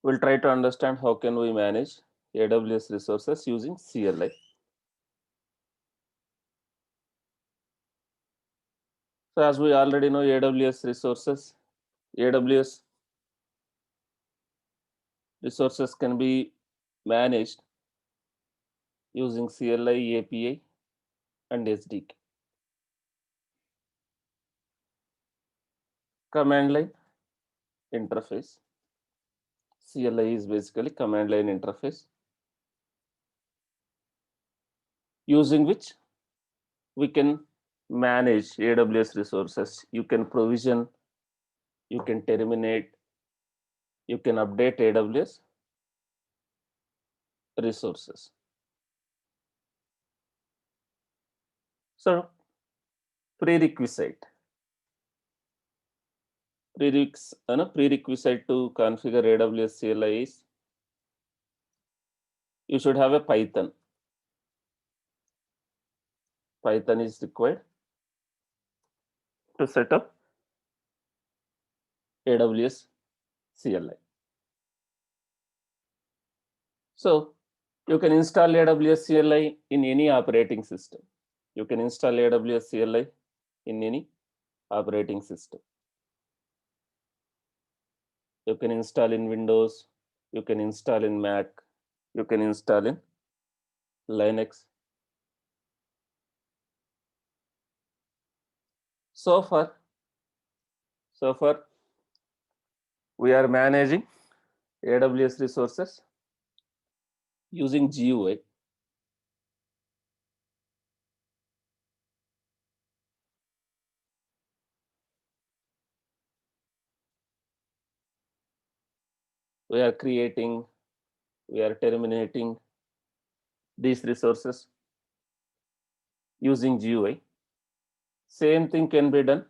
We'll try to understand how can we manage AWS resources using CLI. So as we already know, AWS resources can be managed using CLI, API, and SDK. Command line interface. CLI is basically command line interface using which we can manage AWS resources. You can provision, you can terminate, you can update AWS resources. So prerequisite to configure AWS CLI is you should have a Python. Python is required to set up AWS CLI. So you can install AWS CLI in any operating system. You can install AWS CLI in any operating system. You can install in Windows, you can install in Mac, you can install in Linux. So far, we are managing AWS resources using GUI. We are creating, we are terminating these resources using GUI. Same thing can be done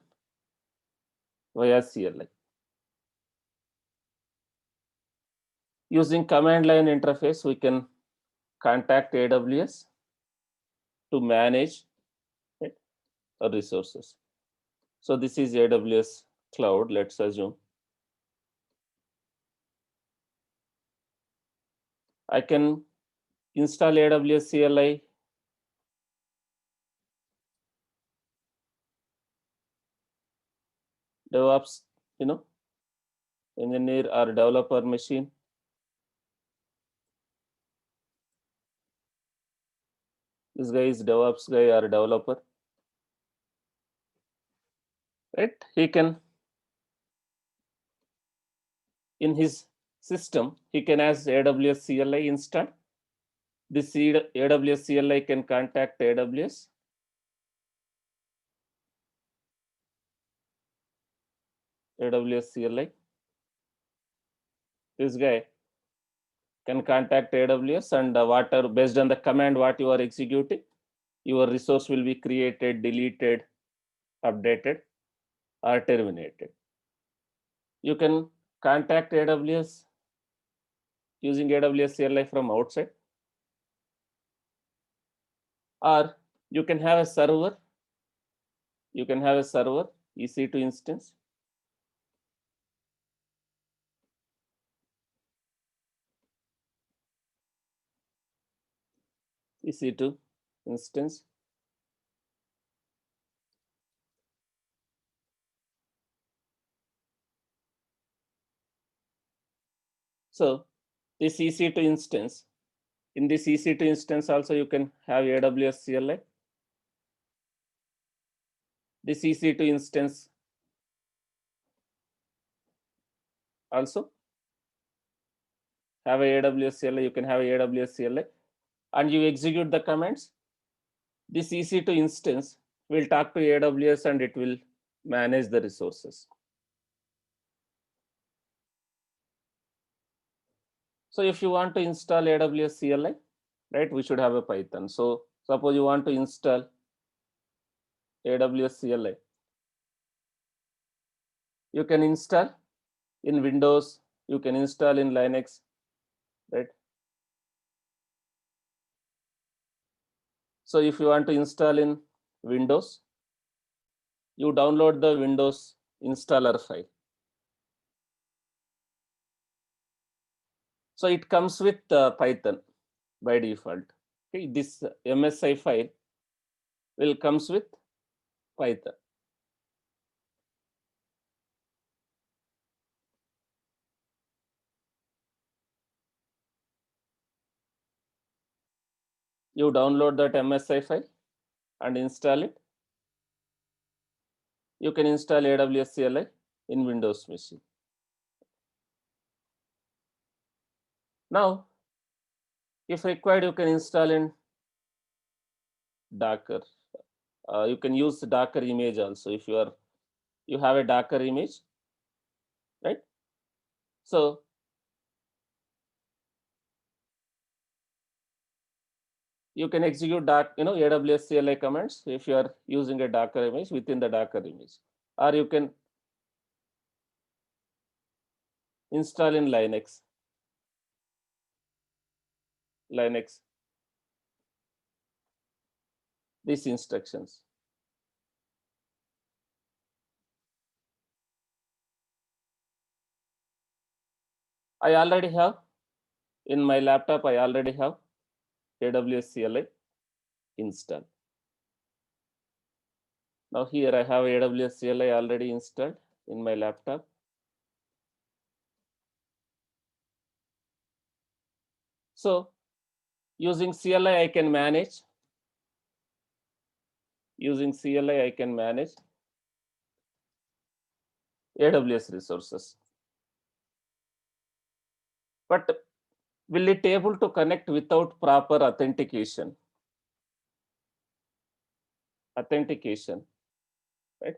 via CLI. Using command line interface, we can contact AWS to manage our resources. So this is AWS cloud, let's assume. I can install AWS CLI DevOps, engineer or developer machine. This guy is DevOps guy or developer, right? He can, in his system, he can ask AWS CLI install. This AWS CLI can contact AWS. AWS CLI. This guy can contact AWS and based on the command what you are executing, your resource will be created, deleted, updated, or terminated. You can contact AWS using AWS CLI from outside, or you can have a server. You can have a server, EC2 instance. EC2 instance. So this EC2 instance, in this EC2 instance also you can have AWS CLI. This EC2 instance also have a AWS CLI, you can have a AWS CLI, and you execute the commands. This EC2 instance will talk to AWS and it will manage the resources. So if you want to install AWS CLI, right, we should have a Python. So suppose you want to install AWS CLI. You can install in Windows, you can install in Linux, right? So if you want to install in Windows, you download the Windows installer file. So it comes with Python by default. Okay, this MSI file will comes with Python. You download that MSI file and install it. You can install AWS CLI in Windows machine. Now, if required, you can install in Docker. You can use Docker image also if you have a Docker image, right? So you can execute AWS CLI commands if you are using a Docker image within the Docker image, or you can install in Linux. These instructions. I already have in my laptop. I already have AWS CLI installed. Now here I have AWS CLI already installed in my laptop. So using CLI, I can manage. Using CLI, I can manage AWS resources. But will it able to connect without proper authentication? Right?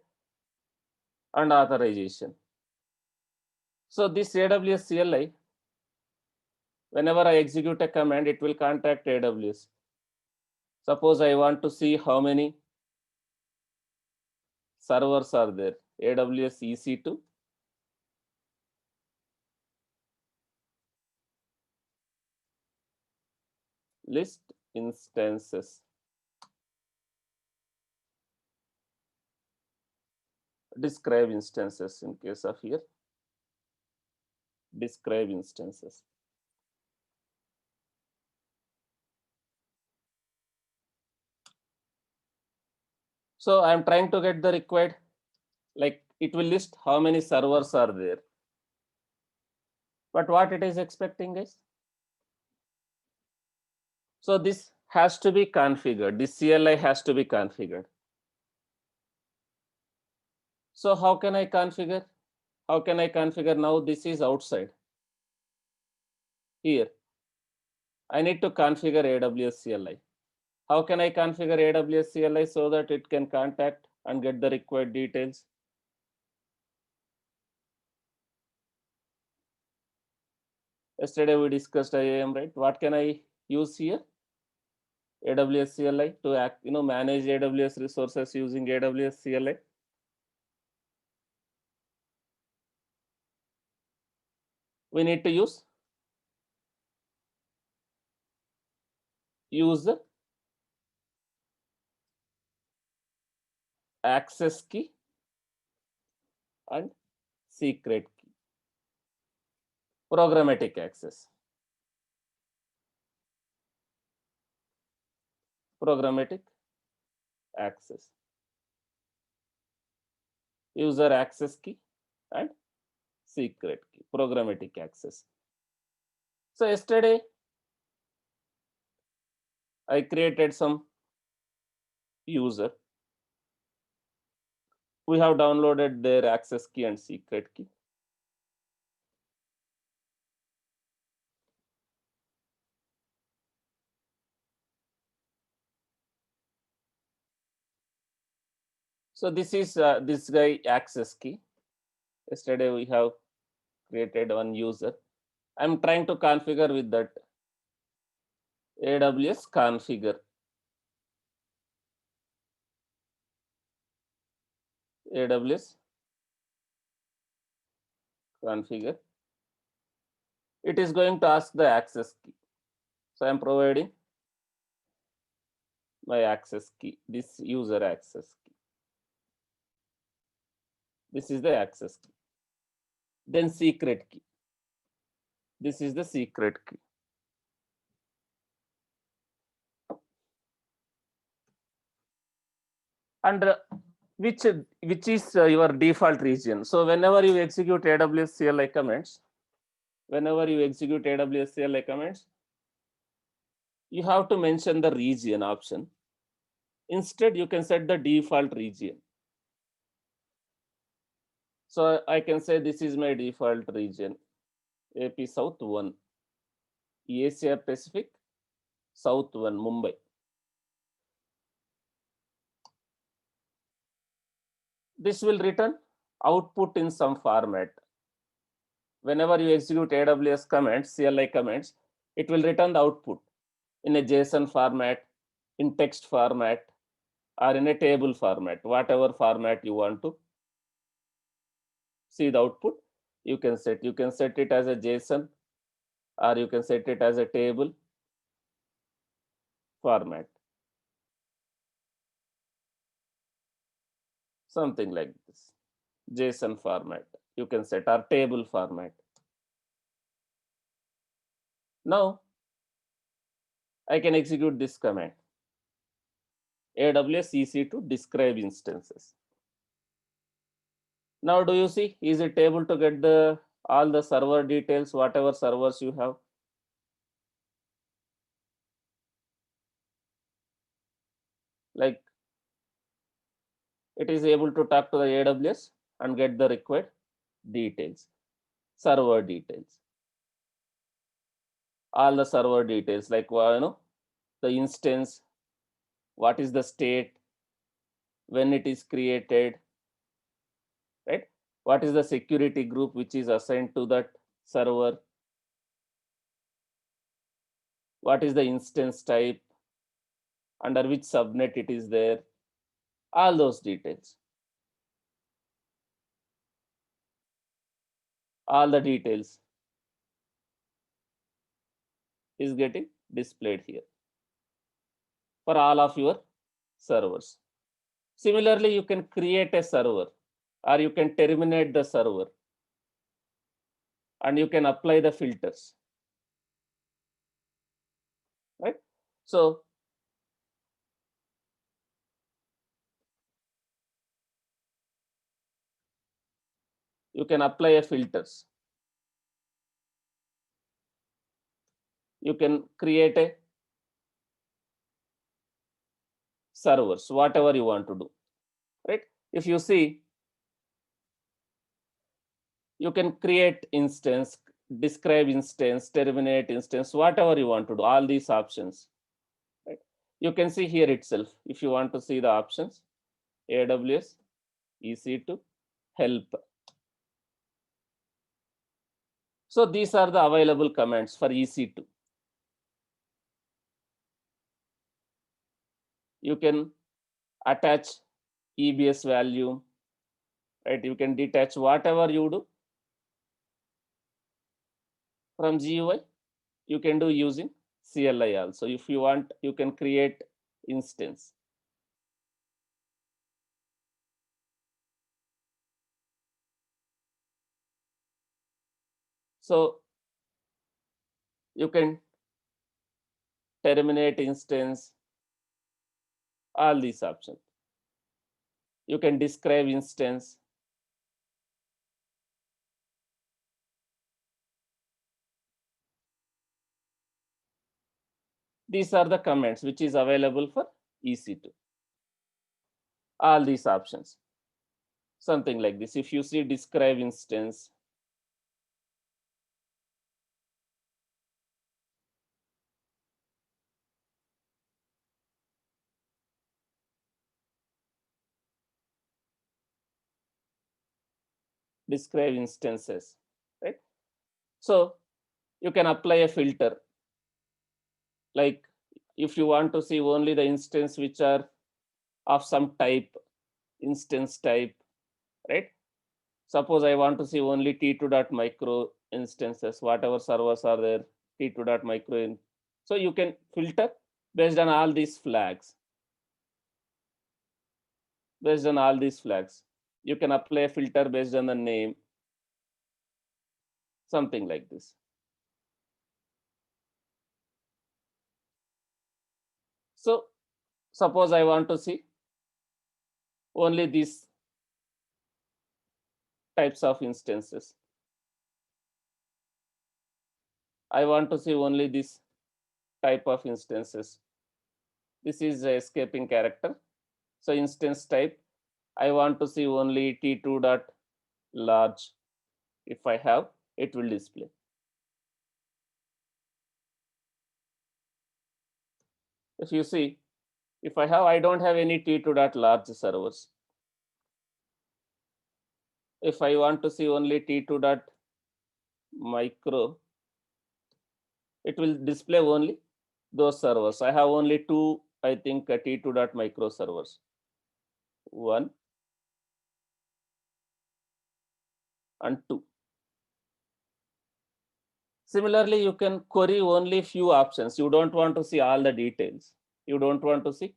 And authorization. So this AWS CLI, whenever I execute a command, it will contact AWS. Suppose I want to see how many servers are there. AWS EC2. List instances. Describe instances in case of here. Describe instances. So I'm trying to get the required, like it will list how many servers are there. But what it is expecting is, so this has to be configured. This CLI has to be configured. So how can I configure? How can I configure now? This is outside. Here, I need to configure AWS CLI. How can I configure AWS CLI so that it can contact and get the required details? Yesterday we discussed IAM, right? What can I use here? AWS CLI to manage AWS resources using AWS CLI. We need to use user access key and secret key. Programmatic access. Programmatic access. User access key and secret key. Programmatic access. So yesterday I created some user. We have downloaded their access key and secret key. So this is this guy access key. Yesterday we have created one user. I'm trying to configure with that AWS configure. AWS configure. It is going to ask the access key. So I'm providing my access key, this user access key. This is the access key. Then secret key. This is the secret key. And which is your default region. So whenever you execute AWS CLI commands, you have to mention the region option. Instead, you can set the default region. So I can say this is my default region, AP South 1, Asia Pacific South 1, Mumbai. This will return output in some format. Whenever you execute AWS commands, CLI commands, it will return the output in a JSON format, in text format, or in a table format, whatever format you want to see the output. You can set it as a JSON, or you can set it as a table format, something like this. JSON format you can set, or table format. Now I can execute this command, AWS EC2 describe instances. Now do you see, is it able to get the all the server details, whatever servers you have? Like, it is able to talk to the AWS and get the required details, server details, all the server details, like the instance, what is the state, when it is created, right? What is the security group which is assigned to that server? What is the instance type? Under which subnet it is there? All those details. All the details is getting displayed here for all of your servers. Similarly, you can create a server, or you can terminate the server, and you can apply the filters, right? So you can apply a filters. You can create a servers, whatever you want to do, right? If you see, you can create instance, describe instance, terminate instance, whatever you want to do, all these options, right? You can see here itself, if you want to see the options, AWS EC2 help. So these are the available commands for EC2. You can attach EBS value, right? You can detach whatever you do from GUI. You can do using CLI also. If you want, you can create instance. So you can terminate instance, all these options. You can describe instance. These are the commands which is available for EC2. All these options, something like this. If you see describe instance, describe instances, right? So you can apply a filter. Like, if you want to see only the instance which are of some type, instance type, right? Suppose I want to see only t2.micro instances, whatever servers are there, t2.micro. So you can filter based on all these flags. Based on all these flags, you can apply a filter based on the name, something like this. So suppose I want to see only these types of instances. I want to see only this type of instances. This is a escaping character. So instance type, I want to see only T2 dot large. If I have, it will display. If you see, if I don't have any T2 dot large servers. If I want to see only T2 dot micro, it will display only those servers. I have only two, I think, T2 dot micro servers. One and two. Similarly, you can query only few options. You don't want to see all the details. You don't want to see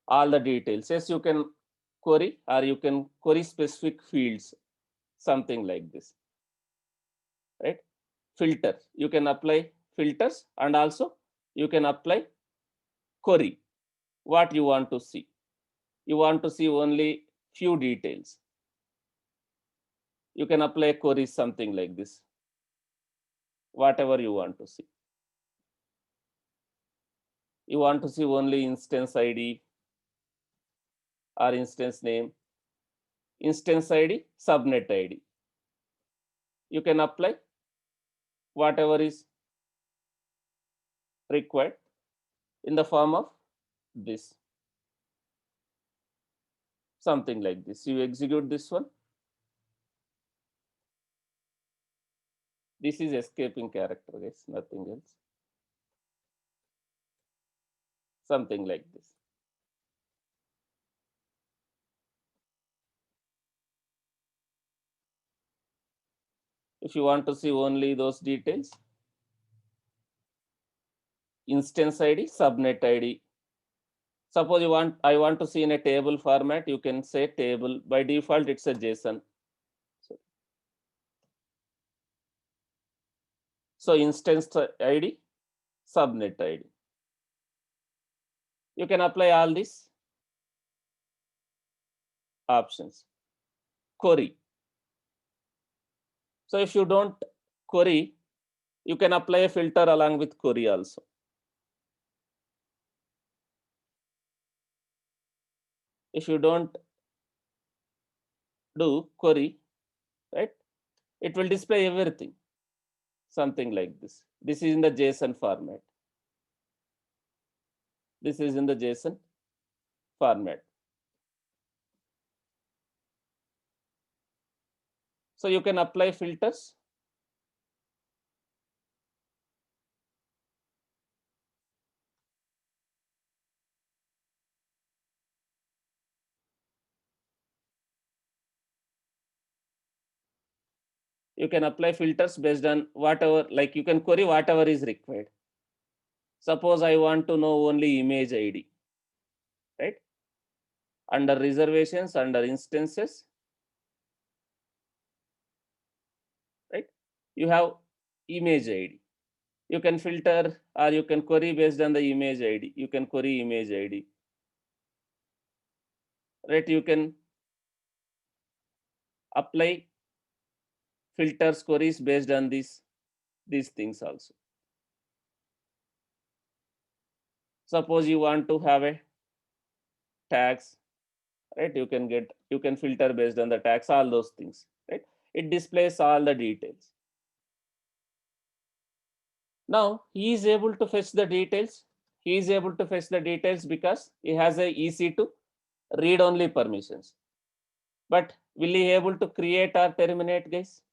all the details. Yes, you can query, or you can query specific fields, something like this, right? Filter, you can apply filters, and also you can apply query, what you want to see. You want to see only few details. You can apply query, something like this, whatever you want to see. You want to see only instance ID or instance name, instance ID, subnet ID. You can apply whatever is required in the form of this, something like this. You execute this one. This is escaping character, guys, nothing else. Something like this. If you want to see only those details, instance ID, subnet ID. Suppose I want to see in a table format, you can say table. By default, it's a JSON. So instance ID, subnet ID. You can apply all these options. Query. So if you don't query, you can apply a filter along with query also. If you don't do query, right, it will display everything, something like this. This is in the JSON format. This is in the JSON format. So you can apply filters. You can apply filters based on whatever, like you can query whatever is required. Suppose I want to know only image ID, right? Under reservations, under instances, right? You have image ID. You can filter or you can query based on the image ID. You can query image ID, right? You can apply filters, queries based on these things also. Suppose you want to have a tags, right? You can filter based on the tags, all those things, right? It displays all the details. Now he is able to fetch the details. He is able to fetch the details because he has a EC2 read only permissions. But will he able to create or terminate, guys?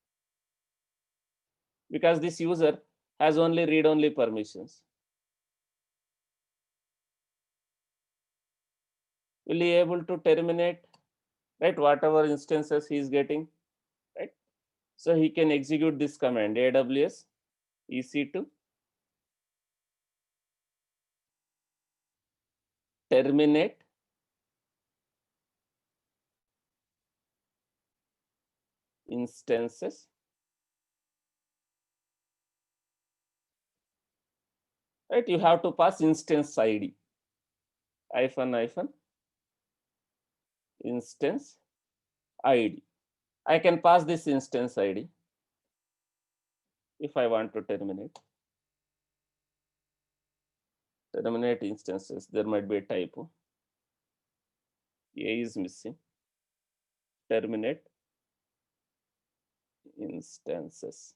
Because this user has only read only permissions. Will he able to terminate, right, whatever instances he is getting, right? So he can execute this command AWS EC2 terminate instances, right? You have to pass instance ID, hyphen instance ID. I can pass this instance ID if I want to terminate instances. There might be a typo. A is missing. Terminate instances.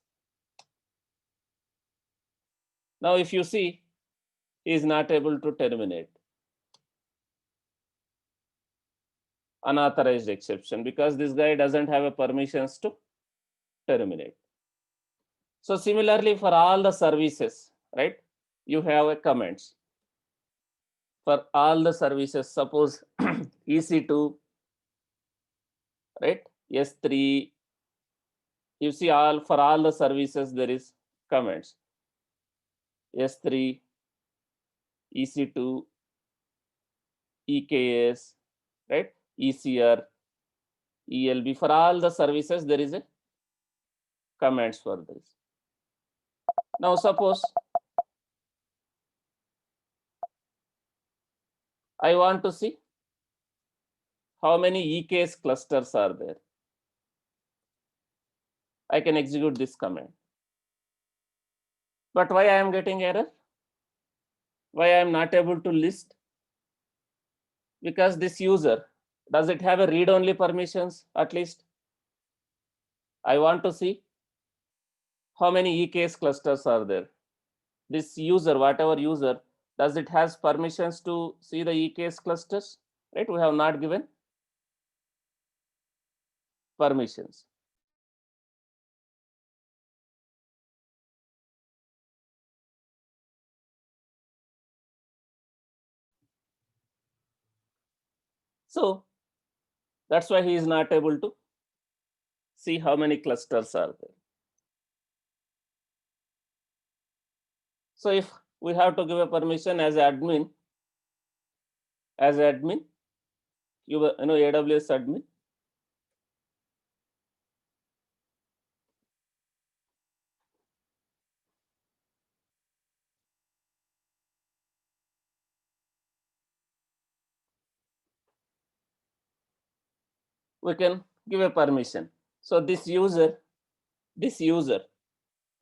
Now, if you see, he is not able to terminate unauthorized exception because this guy doesn't have a permissions to terminate. So similarly for all the services, right? You have a comments for all the services. Suppose EC2, right? S3. You see, all for all the services there is comments. S3, EC2, EKS, right? ECR, ELB. For all the services there is a comments for this. Now suppose I want to see how many EKS clusters are there. I can execute this command. But why I am getting error? Why I am not able to list? Because this user, does it have a read-only permissions at least? I want to see how many EKS clusters are there. This user, whatever user, does it has permissions to see the EKS clusters? Right? We have not given permissions. So that's why he is not able to see how many clusters are there. So if we have to give a permission as admin, you know AWS admin, we can give a permission. So this user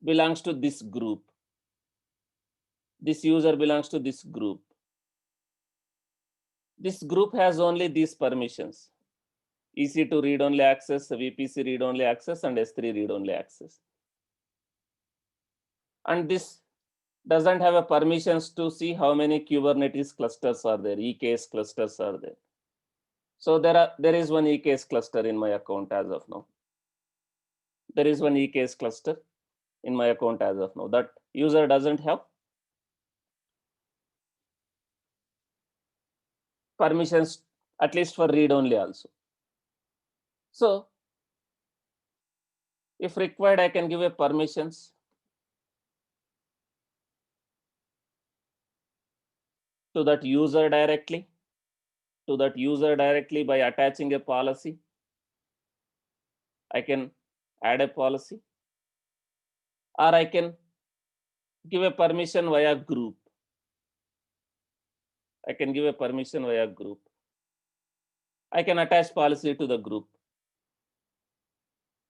belongs to this group. This user belongs to this group. This group has only these permissions: EC2 read-only access, VPC read-only access, and S3 read-only access. And this doesn't have a permissions to see how many Kubernetes clusters are there, EKS clusters are there. So there is one EKS cluster in my account as of now. There is one EKS cluster in my account as of now. That user doesn't have permissions, at least for read only also. So if required, I can give a permissions to that user directly, by attaching a policy. I can add a policy, or I can give a permission via group. I can give a permission via group. I can attach policy to the group.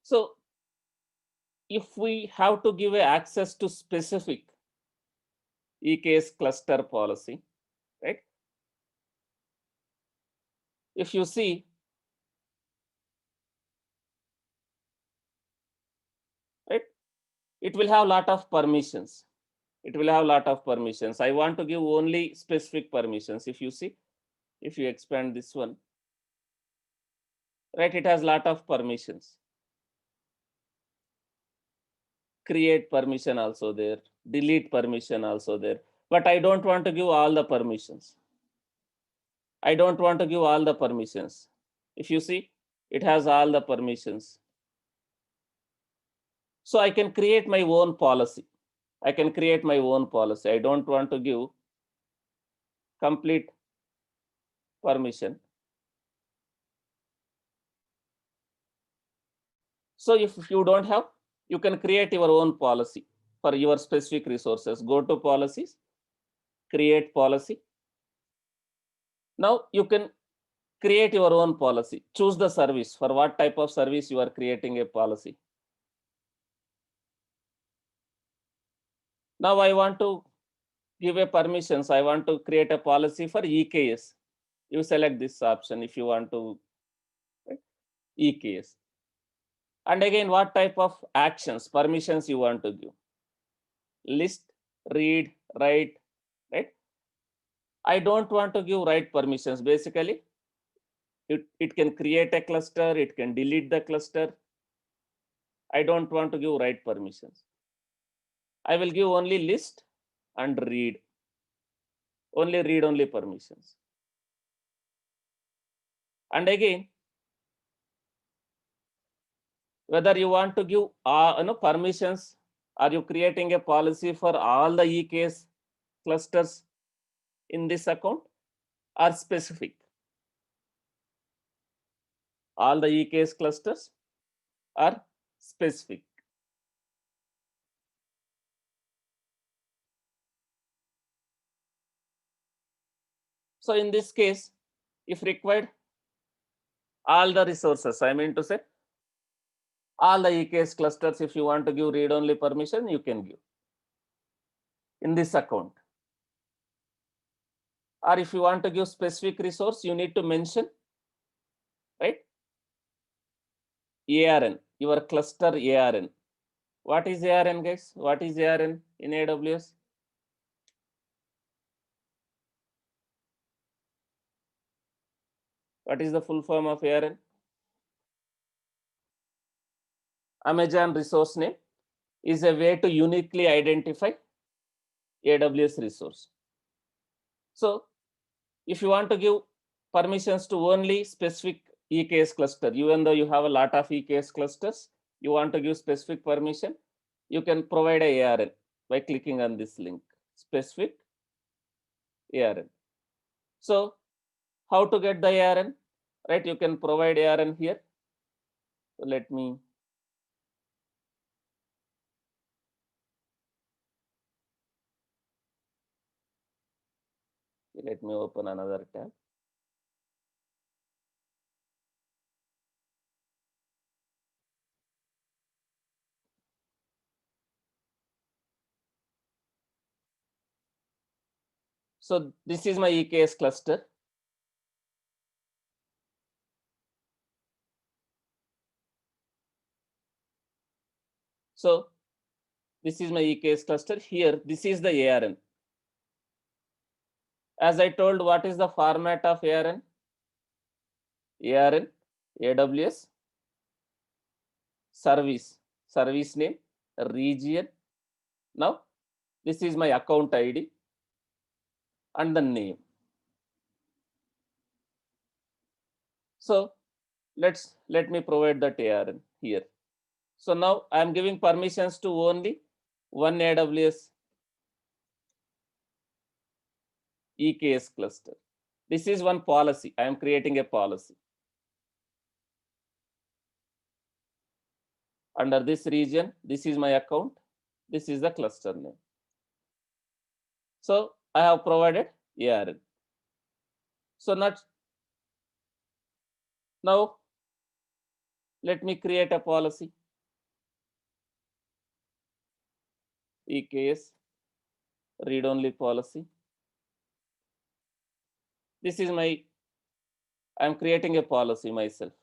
So if we have to give a access to specific EKS cluster policy, right? If you see, right, it will have a lot of permissions. It will have a lot of permissions. I want to give only specific permissions. If you see, if you expand this one, right, it has a lot of permissions. Create permission also there, delete permission also there. But I don't want to give all the permissions. I don't want to give all the permissions. If you see, it has all the permissions. So I can create my own policy. I can create my own policy. I don't want to give complete permission. So if you don't have, you can create your own policy for your specific resources. Go to policies, create policy. Now you can create your own policy. Choose the service. For what type of service you are creating a policy. Now I want to give a permissions. I want to create a policy for EKS. You select this option if you want to, right? EKS. And again, what type of actions, permissions you want to give? List, read, write, right? I don't want to give write permissions. Basically, it can create a cluster, it can delete the cluster. I don't want to give write permissions. I will give only list and read. Only read only permissions. And again, whether you want to give permissions, are you creating a policy for all the EKS clusters in this account or specific? All the EKS clusters are specific. So in this case, if required, all the resources, I mean to say, all the EKS clusters, if you want to give read-only permission, you can give in this account. Or if you want to give specific resource, you need to mention, right? ARN, your cluster ARN. What is ARN, guys? What is ARN in AWS? What is the full form of ARN? Amazon resource name is a way to uniquely identify AWS resource. So if you want to give permissions to only specific EKS cluster, even though you have a lot of EKS clusters, you want to give specific permission, you can provide a ARN by clicking on this link, specific ARN. So how to get the ARN, right? You can provide ARN here. So let me open another tab. So this is my EKS cluster. So this is my EKS cluster. Here, this is the ARN. As I told, what is the format of ARN? ARN, AWS, service name, region. Now, this is my account ID and the name. So let me provide that ARN here. So now I am giving permissions to only one AWS EKS cluster. This is one policy. I am creating a policy. Under this region, this is my account. This is the cluster name. So I have provided ARN. So now let me create a policy. EKS read-only policy. This is I am creating a policy myself.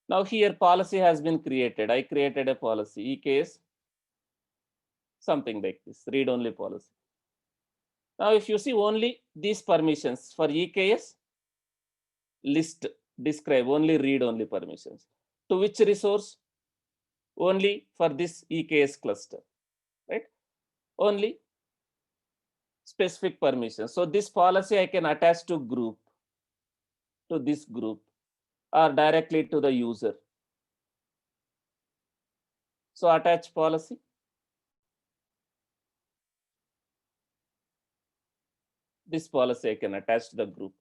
Now here policy has been created. I created a policy, EKS, something like this, read-only policy. Now if you see only these permissions for EKS, list, describe, only read-only permissions. To which resource? Only for this EKS cluster, right? Only specific permissions. So this policy I can attach to group, to this group, or directly to the user. So attach policy. This policy I can attach to the group.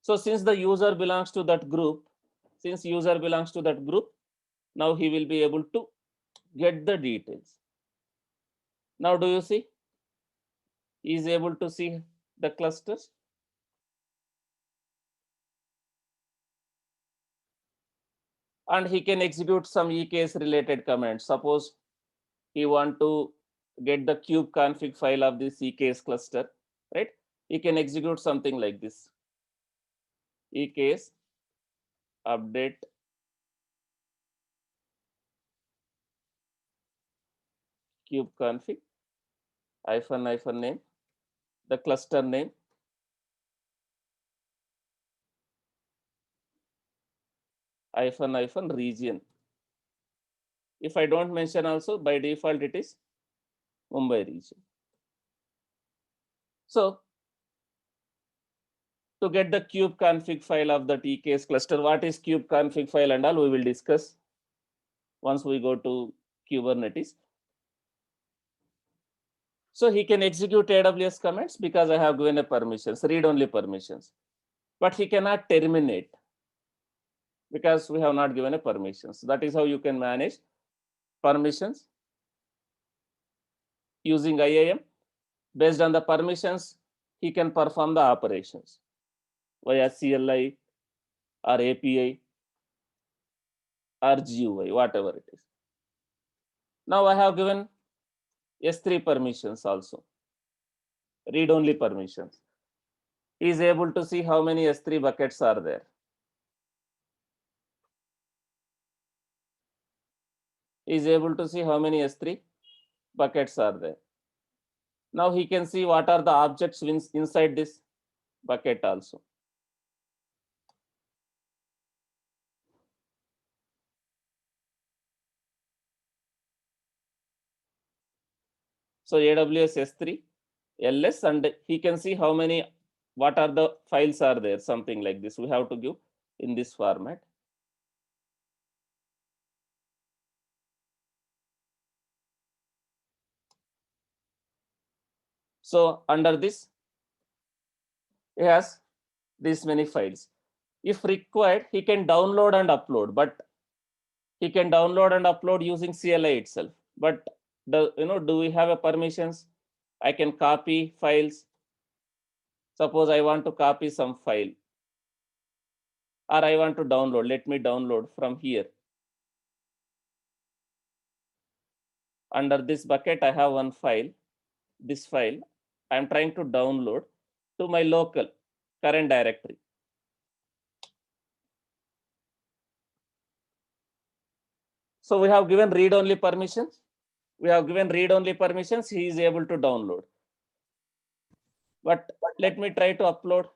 So since the user belongs to that group, now he will be able to get the details. Now do you see? He is able to see the clusters. And he can execute some EKS related commands. Suppose he want to get the kubeconfig file of this EKS cluster, right? He can execute something like this. EKS update kubeconfig hyphen name, the cluster name, hyphen region. If I don't mention also, by default it is Mumbai region. So to get the kubeconfig file of that EKS cluster, what is kubeconfig file and all we will discuss once we go to Kubernetes. So he can execute AWS commands because I have given a permissions, read-only permissions, but he cannot terminate because we have not given a permissions. That is how you can manage permissions using IAM. Based on the permissions, he can perform the operations via CLI or API or GUI, whatever it is. Now I have given S3 permissions also, read-only permissions. He is able to see how many S3 buckets are there. He is able to see how many S3 buckets are there. Now he can see what are the objects inside this bucket also. So AWS S3, LS, and he can see how many, what are the files are there, something like this. We have to give in this format. So under this, he has these many files. If required, he can download and upload, but he can download and upload using CLI itself. But do we have a permissions? I can copy files. Suppose I want to copy some file or I want to download. Let me download from here. Under this bucket, I have one file. This file I am trying to download to my local current directory. So we have given read-only permissions. He is able to download. But let me try to upload.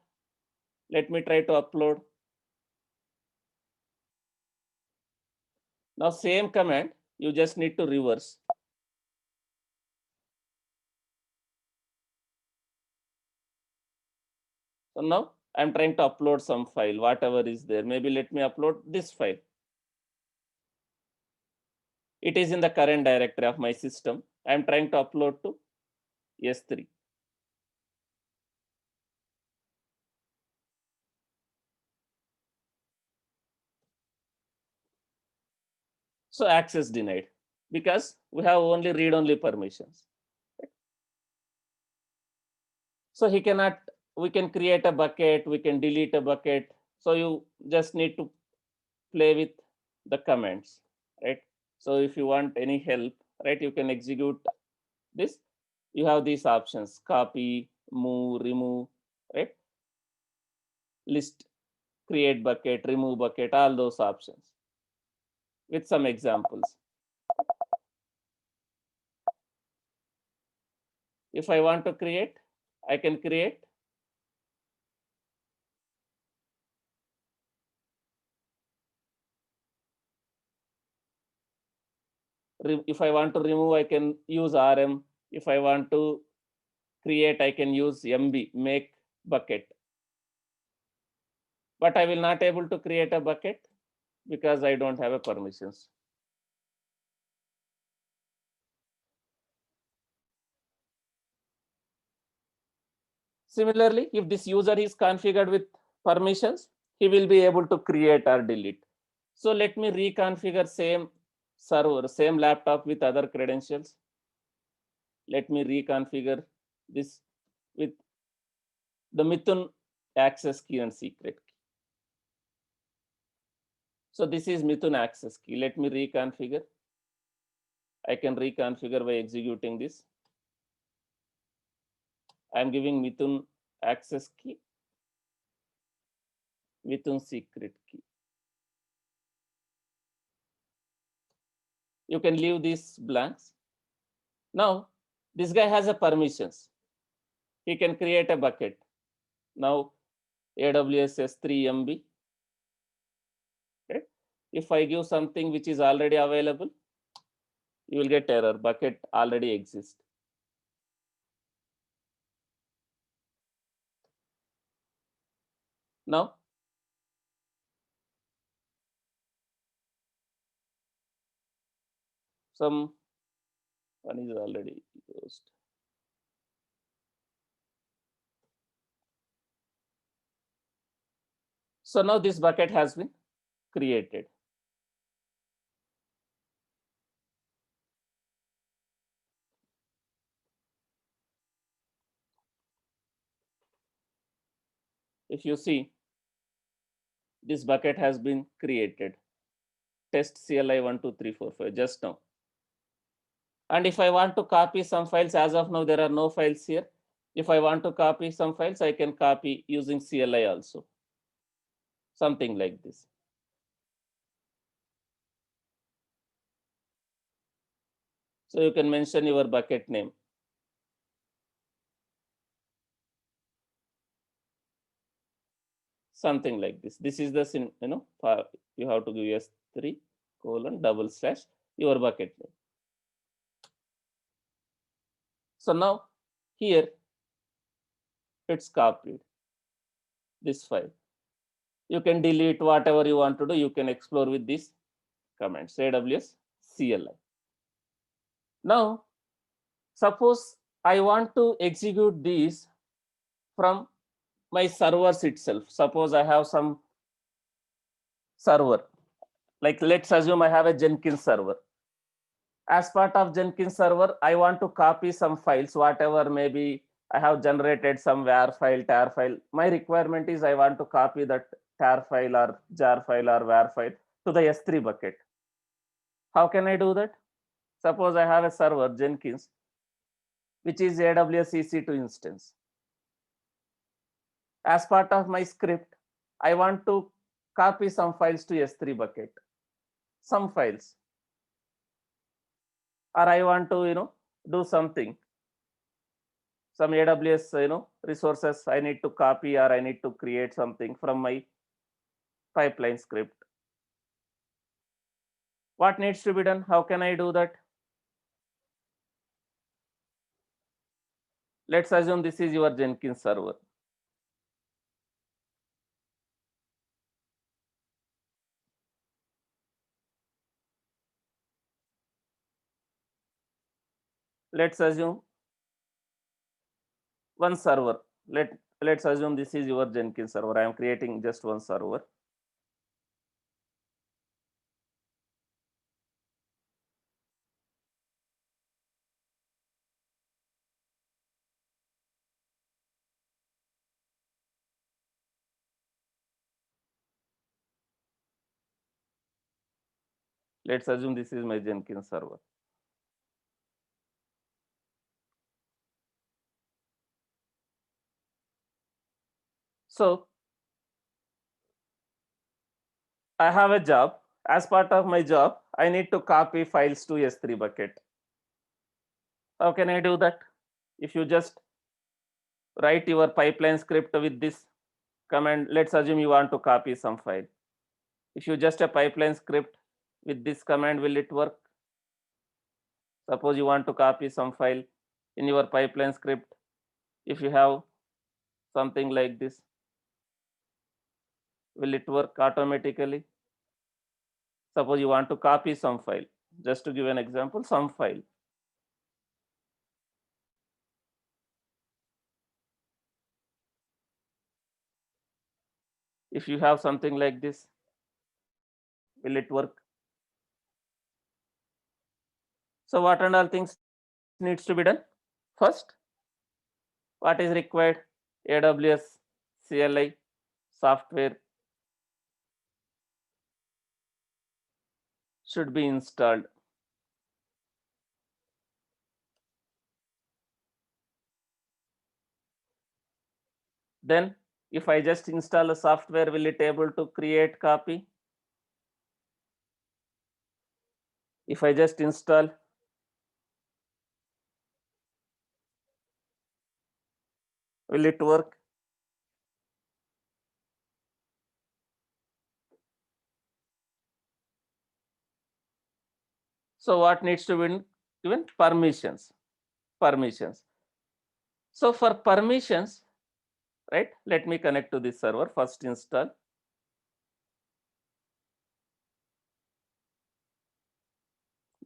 Now same command, you just need to reverse. So now I'm trying to upload some file, whatever is there. Maybe let me upload this file. It is in the current directory of my system. I'm trying to upload to S3. So access denied because we have only read-only permissions. So he cannot, we can create a bucket, we can delete a bucket. So you just need to play with the commands, right? So if you want any help, right, you can execute this. You have these options: copy, move, remove, right? List, create bucket, remove bucket, all those options with some examples. If I want to create, I can create. If I want to remove, I can use RM. If I want to create, I can use MB, make bucket. But I will not able to create a bucket because I don't have a permissions. Similarly, if this user is configured with permissions, he will be able to create or delete. So let me reconfigure same server, same laptop with other credentials. Let me reconfigure this with the Mithun access key and secret key. So this is Mithun access key. Let me reconfigure. I can reconfigure by executing this. I'm giving Mithun access key, Mithun secret key. You can leave these blanks. Now, this guy has a permissions. He can create a bucket. Now, AWS S3 MB. Right? If I give something which is already available, you will get error. Bucket already exists. Now, some one is already used. So now this bucket has been created. If you see, this bucket has been created. Test CLI 12345 just now. And if I want to copy some files, as of now, there are no files here. If I want to copy some files, I can copy using CLI also. Something like this. So you can mention your bucket name. Something like this. This is the, you have to give S3 : your bucket name. So now here it's copied, this file. You can delete whatever you want to do. You can explore with these commands, AWS CLI. Now, suppose I want to execute these from my servers itself. Suppose I have some server, like let's assume I have a Jenkins server. As part of Jenkins server, I want to copy some files, whatever maybe I have generated some var file, tar file. My requirement is I want to copy that tar file or jar file or var file to the S3 bucket. How can I do that? Suppose I have a server Jenkins, which is AWS EC2 instance. As part of my script, I want to copy some files to S3 bucket, some files, or I want to do something, some AWS resources I need to copy, or I need to create something from my pipeline script. What needs to be done? How can I do that? Let's assume this is your Jenkins server. Let's assume one server. Let's assume this is your Jenkins server. I am creating just one server. Let's assume this is my Jenkins server. So I have a job. As part of my job, I need to copy files to S3 bucket. How can I do that? If you just write your pipeline script with this command, let's assume you want to copy some file. If you just a pipeline script with this command, will it work? Suppose you want to copy some file in your pipeline script. If you have something like this, will it work automatically? Suppose you want to copy some file. Just to give an example, some file. If you have something like this, will it work? So what and all things needs to be done? First, what is required? AWS CLI software should be installed. Then if I just install a software, will it able to create copy? If I just install, will it work? So what needs to be given? Permissions. Permissions. So for permissions, right? Let me connect to this server. First install.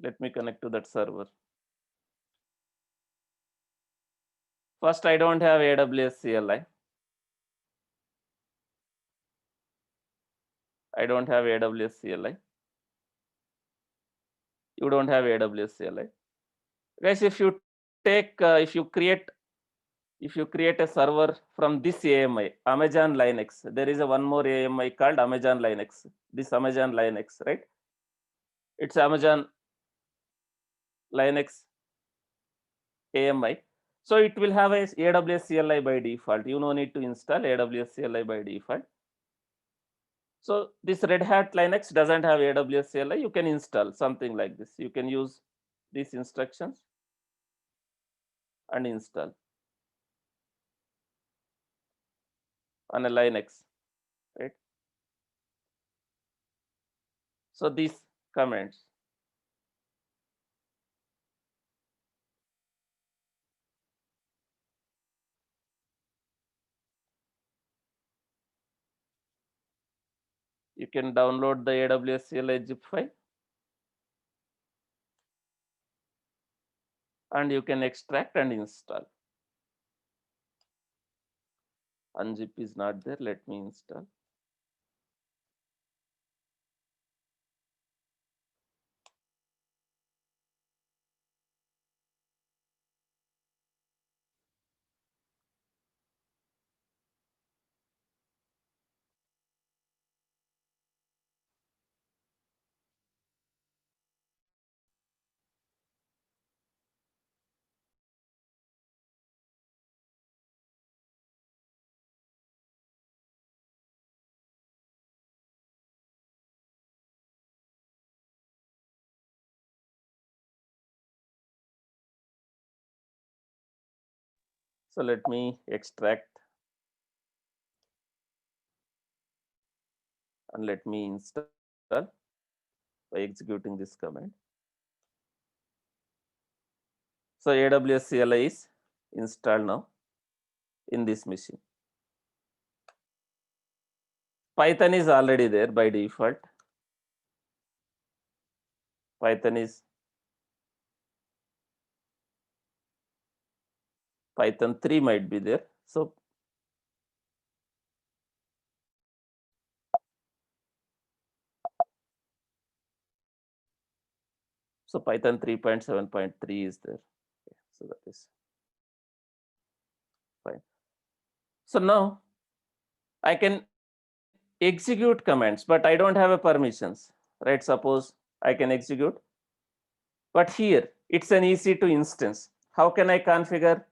Let me connect to that server. First, I don't have AWS CLI. I don't have AWS CLI. You don't have AWS CLI. Guys, if you take, if you create a server from this AMI, Amazon Linux, there is a one more AMI called Amazon Linux. This Amazon Linux, right? It's Amazon Linux AMI. So it will have a AWS CLI by default. You no need to install AWS CLI by default. So this Red Hat Linux doesn't have AWS CLI. You can install something like this. You can use these instructions and install on a Linux, right? So these commands. You can download the AWS CLI zip file and you can extract and install. Unzip is not there. Let me install. So let me extract and let me install by executing this command. So AWS CLI is installed now in this machine. Python is already there by default. Python 3 might be there. So Python 3.7.3 is there. Okay, so that is fine. So now I can execute commands, but I don't have a permissions, right? Suppose I can execute, but here it's an EC2 instance. How can I configure?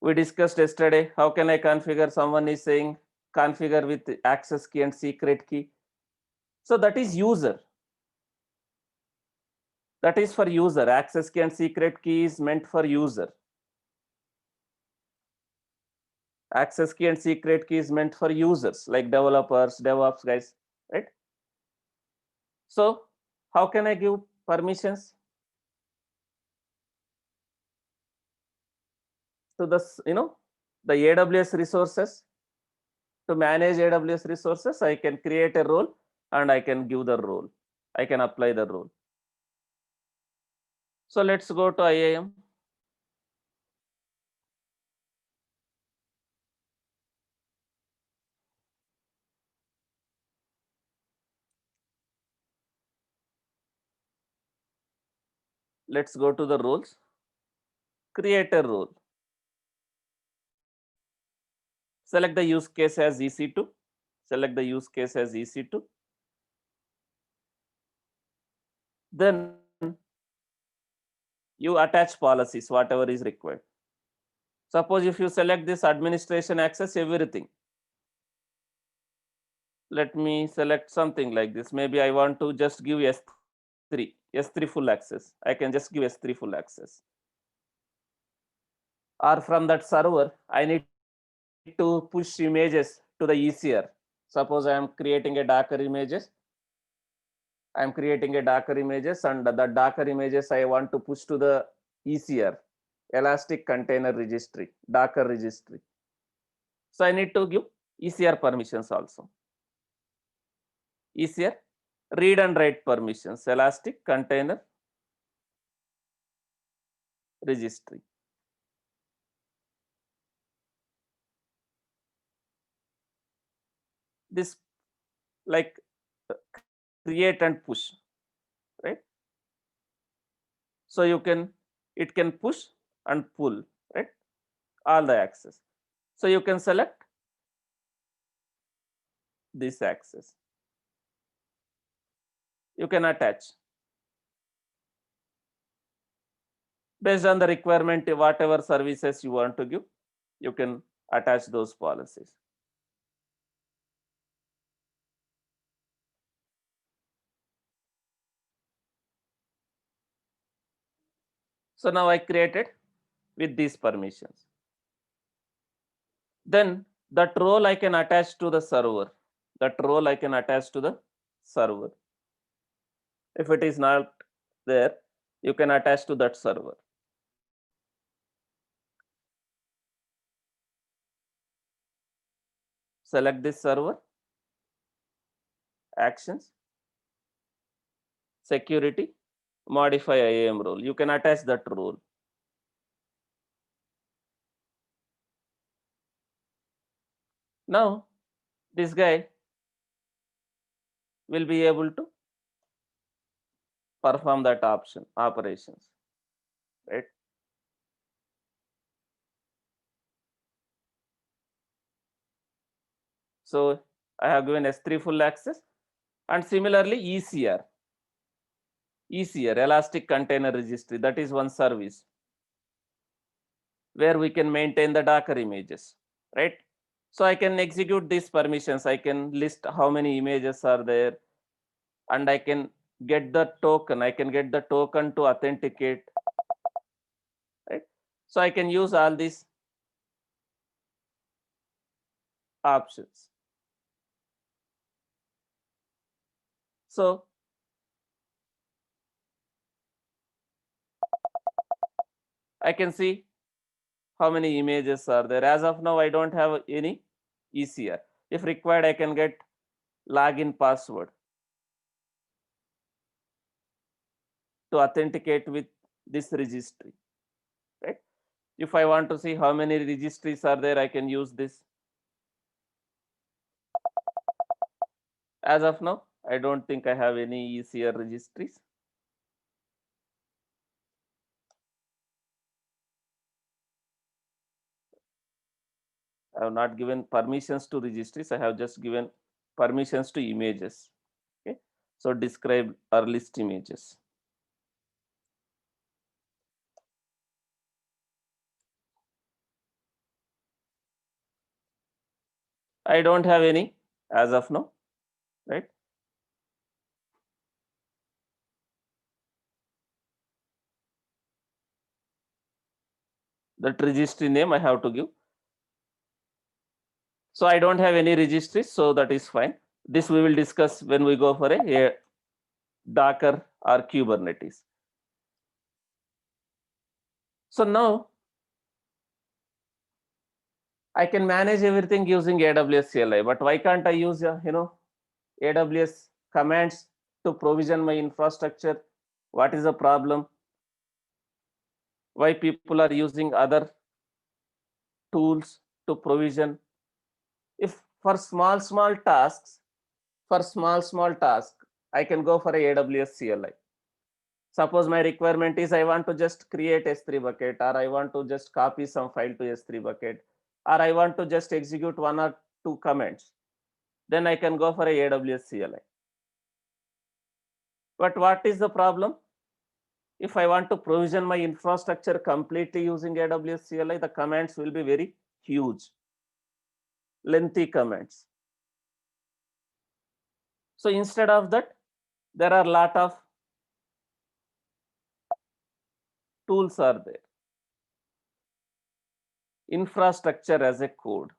We discussed yesterday. How can I configure? Someone is saying configure with access key and secret key. So that is user. That is for user. Access key and secret key is meant for user. Access key and secret key is meant for users like developers, DevOps guys, right? So how can I give permissions to the, the AWS resources? To manage AWS resources, I can create a role and I can give the role. I can apply the role. So let's go to IAM. let's go to the roles. Create a role. Select the use case as EC2. Select the use case as EC2. Then you attach policies, whatever is required. Suppose if you select this administration access everything. Let me select something like this. Maybe I want to just give S3 full access. I can just give S3 full access. Or from that server, I need to push images to the ECR. Suppose I am creating a Docker images. I am creating a Docker images, and the Docker images I want to push to the ECR, Elastic Container Registry, Docker registry. So I need to give ECR permissions also. ECR read and write permissions, Elastic Container Registry. This like create and push, right? So it can push and pull, right? All the access. So you can select this access. You can attach. Based on the requirement, whatever services you want to give, you can attach those policies. So now I created with these permissions. Then that role I can attach to the server. That role I can attach to the server. If it is not there, you can attach to that server. Select this server, actions, security, modify IAM role. You can attach that role. Now, this guy will be able to perform that operations, right? So I have given S3 full access, and similarly ECR, Elastic Container Registry, that is one service where we can maintain the Docker images, right? So I can execute these permissions. I can list how many images are there, and I can get the token. I can get the token to authenticate, right? So I can use all these options. So I can see how many images are there. As of now, I don't have any ECR. If required, I can get login password to authenticate with this registry, right? If I want to see how many registries are there, I can use this. As of now, I don't think I have any ECR registries. I have not given permissions to registries. I have just given permissions to images. Okay. So describe or list images. I don't have any as of now, right? That registry name I have to give. So I don't have any registries, so that is fine. This we will discuss when we go for a Docker or Kubernetes. So now I can manage everything using AWS CLI, but why can't I use AWS commands to provision my infrastructure? What is the problem? Why people are using other tools to provision? If for small tasks, I can go for a AWS CLI. Suppose my requirement is I want to just create S3 bucket, or I want to just copy some file to S3 bucket, or I want to just execute one or two commands. Then I can go for a AWS CLI. But what is the problem? If I want to provision my infrastructure completely using AWS CLI, the commands will be very huge, lengthy commands. So instead of that, there are a lot of tools are there. Infrastructure as a code.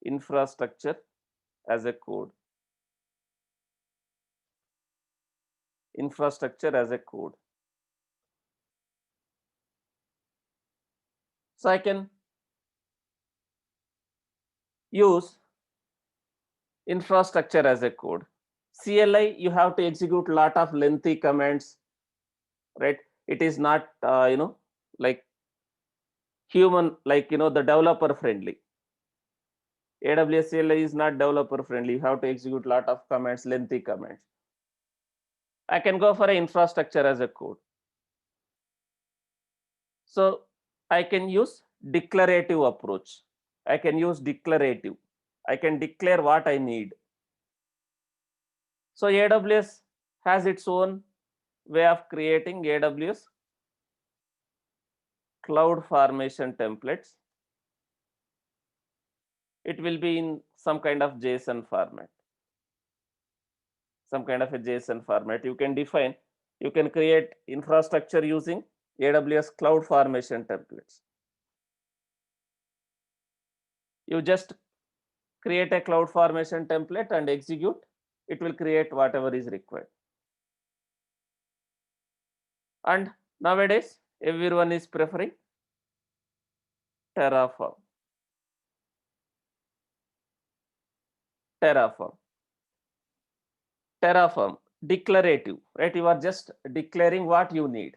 Infrastructure as a code. Infrastructure as a code. So I can use infrastructure as a code. CLI, you have to execute a lot of lengthy commands, right? It is not, like human, like, the developer friendly. AWS CLI is not developer friendly. You have to execute a lot of commands, lengthy commands. I can go for an infrastructure as a code. So I can use declarative approach. I can use declarative. I can declare what I need. So AWS has its own way of creating AWS cloud formation templates. It will be in some kind of JSON format. Some kind of a JSON format. You can define, you can create infrastructure using AWS cloud formation templates. You just create a cloud formation template and execute. It will create whatever is required. And nowadays, everyone is preferring Terraform. Terraform. Terraform, declarative, right? You are just declaring what you need.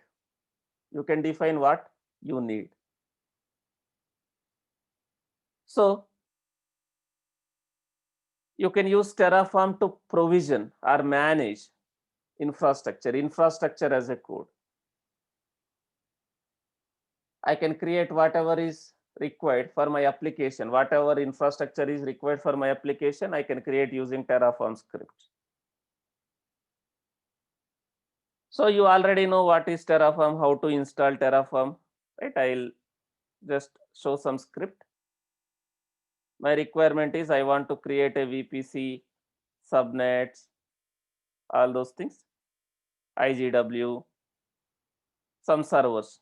You can define what you need. So you can use Terraform to provision or manage infrastructure as a code. I can create whatever is required for my application, whatever infrastructure is required for my application, I can create using Terraform scripts. So you already know what is Terraform, how to install Terraform, right? I'll just show some script. My requirement is I want to create a VPC, subnets, all those things, IGW, some servers,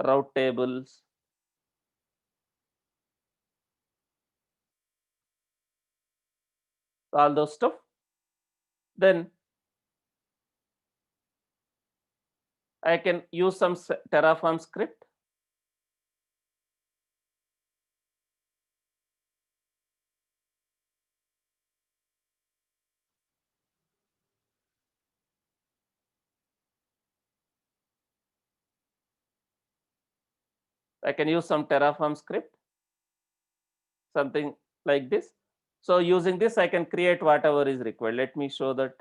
route tables, all those stuff. Then I can use some Terraform script. I can use some Terraform script, something like this. So using this, I can create whatever is required. Let me show that.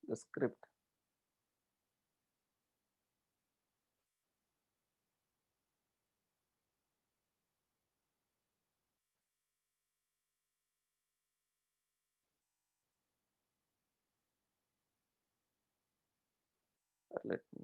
The script. Let me.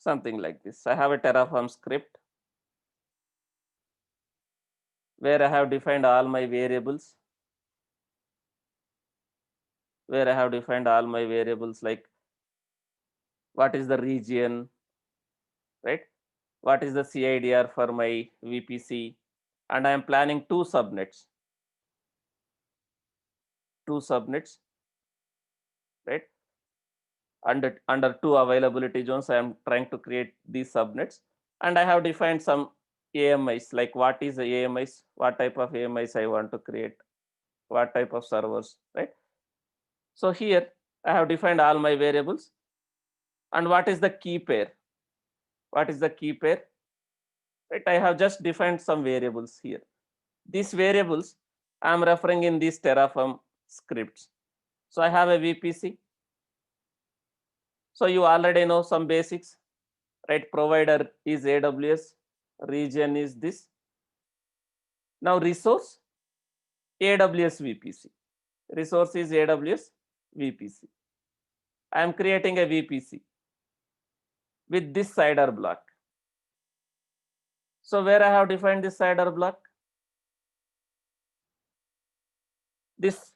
Something like this. I have a Terraform script where I have defined all my variables. where I have defined all my variables like what is the region, right? What is the CIDR for my VPC? And I am planning two subnets, right? Under two availability zones, I am trying to create these subnets, and I have defined some AMIs, like what is the AMIs, what type of AMIs I want to create, what type of servers, right? So here I have defined all my variables. And what is the key pair? What is the key pair? Right, I have just defined some variables here. These variables I am referring in these Terraform scripts. So I have a VPC. So you already know some basics, right? Provider is AWS, region is this. Now resource, AWS VPC. Resource is AWS VPC. I am creating a VPC with this CIDR block. So where I have defined this CIDR block, this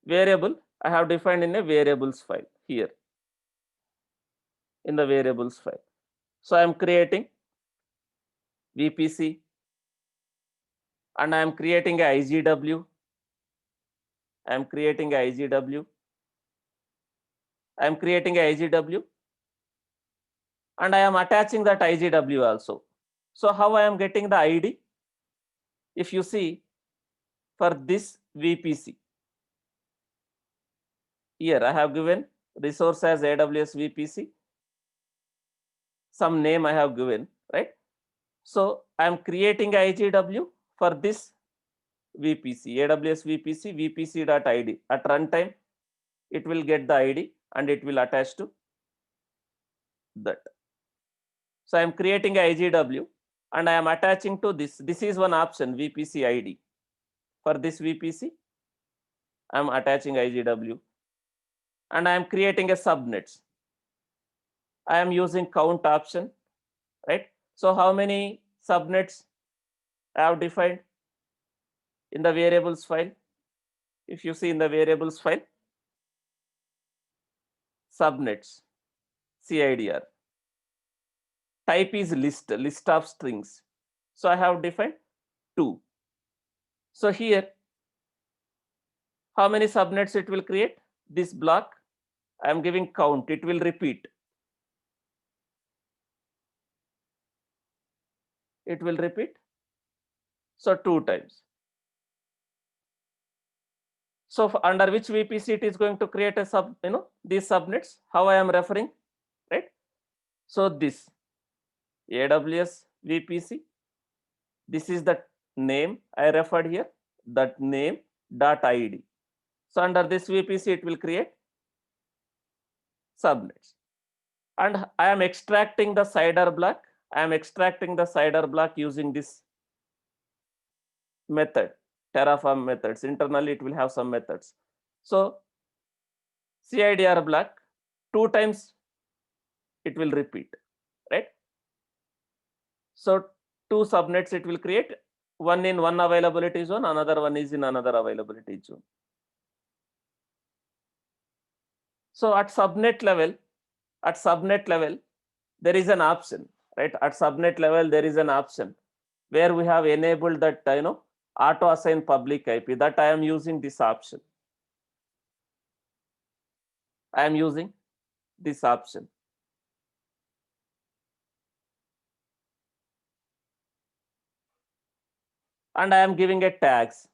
variable I have defined in a variables file here, in the variables file. So I am creating VPC and I am creating a IGW. I am creating a IGW. I am creating a IGW and I am attaching that IGW also. So how I am getting the ID? If you see, for this VPC, here I have given resource as AWS VPC. Some name I have given, right? So I am creating IGW for this VPC, AWS VPC, VPC.id. At runtime, it will get the ID and it will attach to that. So I am creating a IGW and I am attaching to this. This is one option, VPC ID. For this VPC, I am attaching IGW and I am creating a subnets. I am using count option, right? So how many subnets I have defined in the variables file? If you see in the variables file, subnets, CIDR. Type is list of strings. So I have defined 2. So here, how many subnets it will create? This block, I am giving count, it will repeat. It will repeat. So 2 times. So under which VPC it is going to create a these subnets, how I am referring, right? So this AWS VPC, this is the name I referred here, that name dot ID. So under this VPC, it will create subnets. And I am extracting the CIDR block. I am extracting the CIDR block using this method, Terraform methods. Internally, it will have some methods. So CIDR block 2 times it will repeat, right? So 2 subnets it will create, one in one availability zone, another one is in another availability zone. So at subnet level, there is an option, right? At subnet level, there is an option where we have enabled that auto assign public IP. That I am using this option. I am using this option. And I am giving a tags.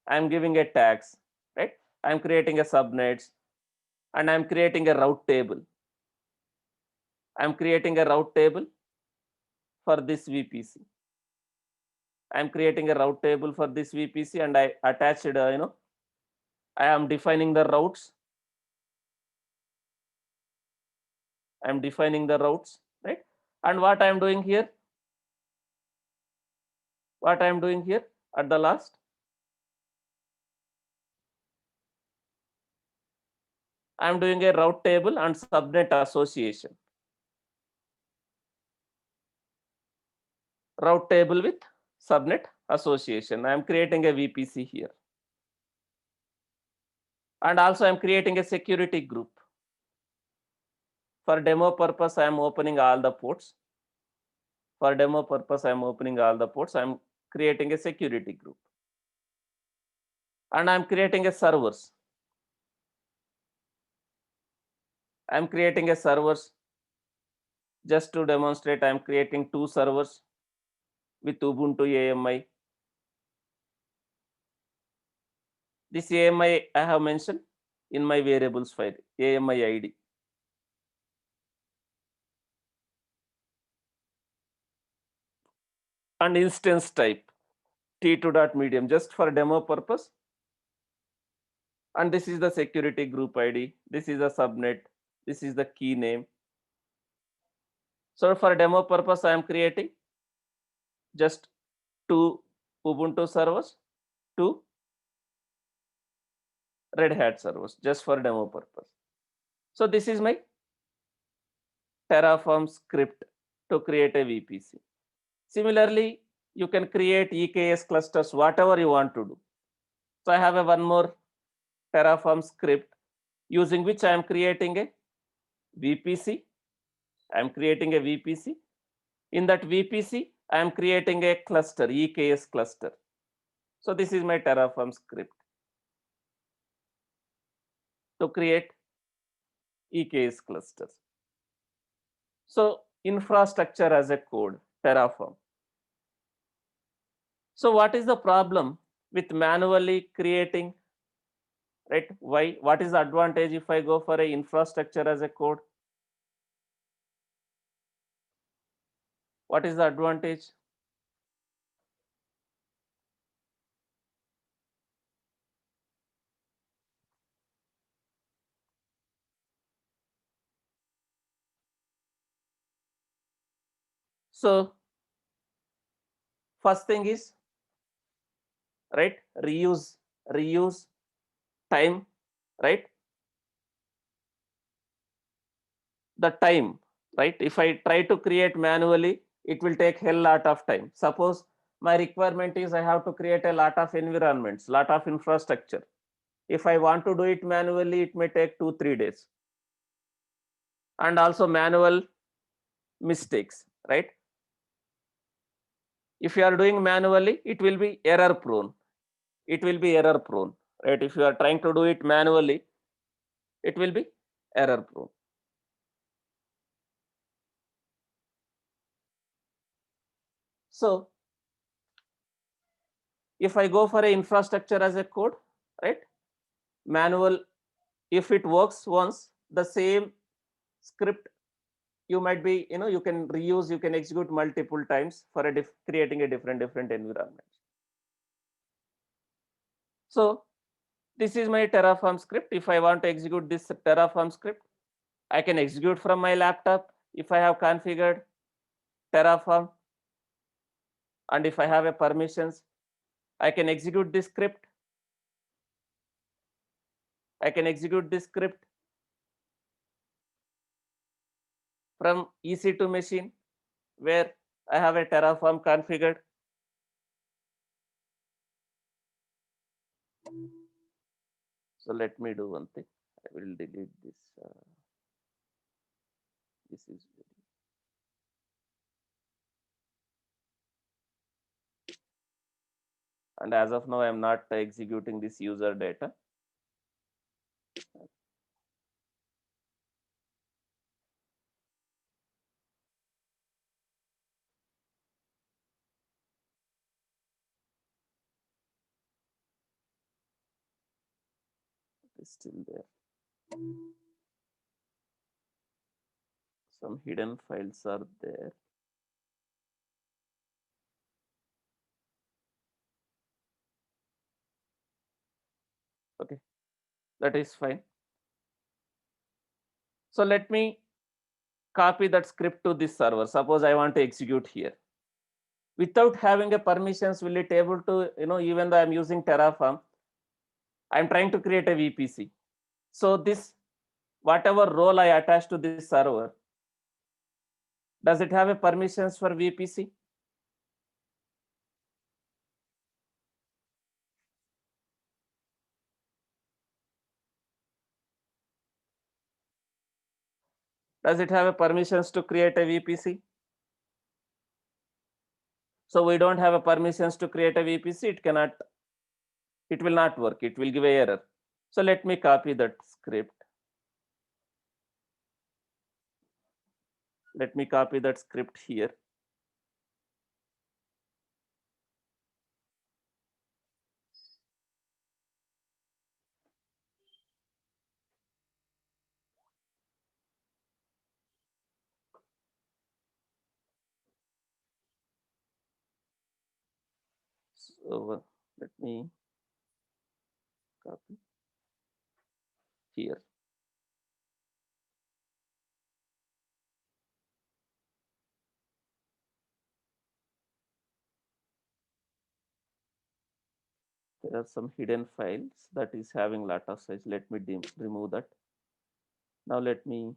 I am giving a tags, right? I am creating a subnets and I am creating a route table. I am creating a route table for this VPC. I am creating a route table for this VPC and I attached, I am defining the routes. I am defining the routes, right? And what I am doing here, at the last, I am doing a route table and subnet association. Route table with subnet association. I am creating a VPC here. And also I'm creating a security group. For demo purpose, I'm opening all the ports. For demo purpose, I'm opening all the ports. I'm creating a security group. And I'm creating a servers. I'm creating a servers. Just to demonstrate, I'm creating 2 servers with Ubuntu AMI. This AMI I have mentioned in my variables file, AMI ID. And instance type, T2.medium, just for demo purpose. And this is the security group ID. This is a subnet. This is the key name. So for demo purpose, I am creating just 2 Ubuntu servers, 2 Red Hat servers, just for demo purpose. So this is my Terraform script to create a VPC. Similarly, you can create EKS clusters, whatever you want to do. So I have a one more Terraform script using which I am creating a VPC. I am creating a VPC. In that VPC, I am creating a cluster, EKS cluster. So this is my Terraform script to create EKS clusters. So infrastructure as a code, Terraform. So what is the problem with manually creating, right? Why? What is the advantage if I go for a infrastructure as a code? What is the advantage? So first thing is, right, reuse time, right? The time, right? If I try to create manually, it will take hell lot of time. Suppose my requirement is I have to create a lot of environments, lot of infrastructure. If I want to do it manually, it may take 2-3 days. And also manual mistakes, right? If you are doing manually, it will be error prone. It will be error prone, right? If you are trying to do it manually, it will be error prone. So if I go for an infrastructure as a code, right? Manual, if it works once, the same script you might be, you can reuse, you can execute multiple times for creating a different environment. So this is my Terraform script. If I want to execute this Terraform script, I can execute from my laptop if I have configured Terraform, and if I have a permissions, I can execute this script. I can execute this script from EC2 machine where I have a Terraform configured. So let me do one thing. I will delete this. This is and as of now, I am not executing this user data. It's still there. Some hidden files are there. Okay, that is fine. So let me copy that script to this server. Suppose I want to execute here. Without having a permissions, will it able to, even though I'm using Terraform, I'm trying to create a VPC. So this, whatever role I attach to this server, does it have a permissions for VPC? Does it have a permissions to create a VPC? So we don't have a permissions to create a VPC. It will not work. It will give a error. So let me copy that script. Let me copy that script here. So let me copy here. There are some hidden files that is having lot of size. Let me remove that. Now let me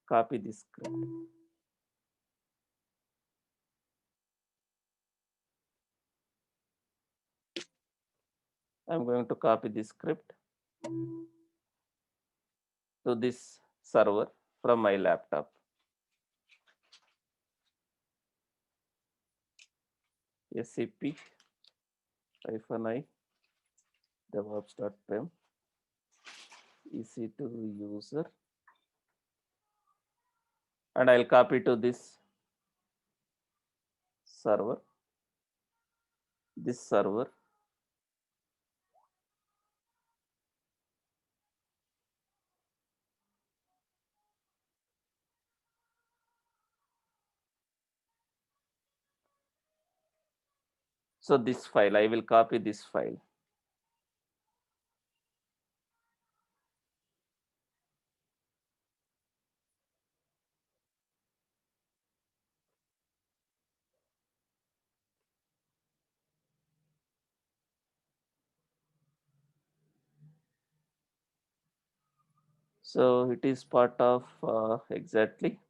copy this script. I'm going to copy this script to this server from my laptop. SCP -i devops.prem EC2 user, and I'll copy to this server. This server. So this file, I will copy this file. So it is part of exactly.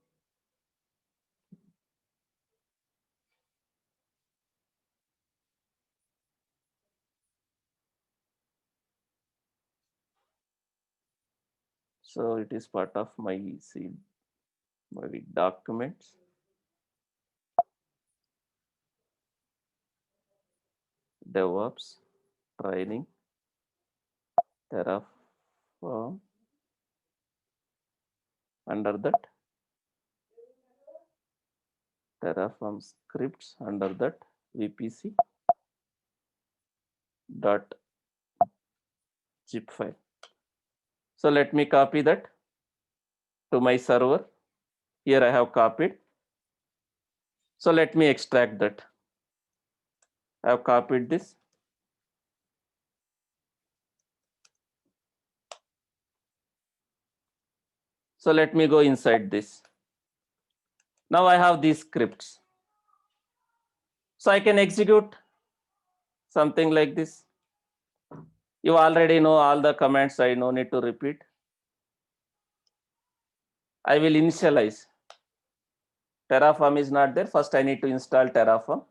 So it is part of my documents. DevOps training Terraform. Under that, Terraform scripts. Under that, VPC dot zip file. So let me copy that to my server. Here I have copied. So let me extract that. I have copied this. So let me go inside this. Now I have these scripts. So I can execute something like this. You already know all the commands. I no need to repeat. I will initialize. Terraform is not there. First, I need to install Terraform.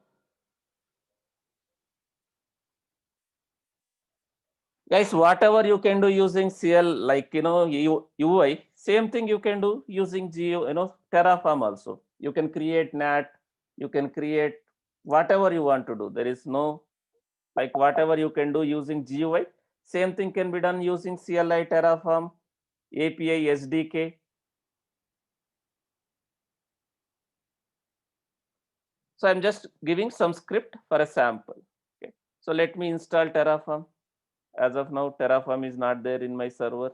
Guys, whatever you can do using CL, like UI, same thing you can do using Terraform also. You can create NAT. You can create whatever you want to do. There is no, like, whatever you can do using GUI, same thing can be done using CLI, Terraform, API, SDK. So I'm just giving some script for a sample. Okay. So let me install Terraform. As of now, Terraform is not there in my server.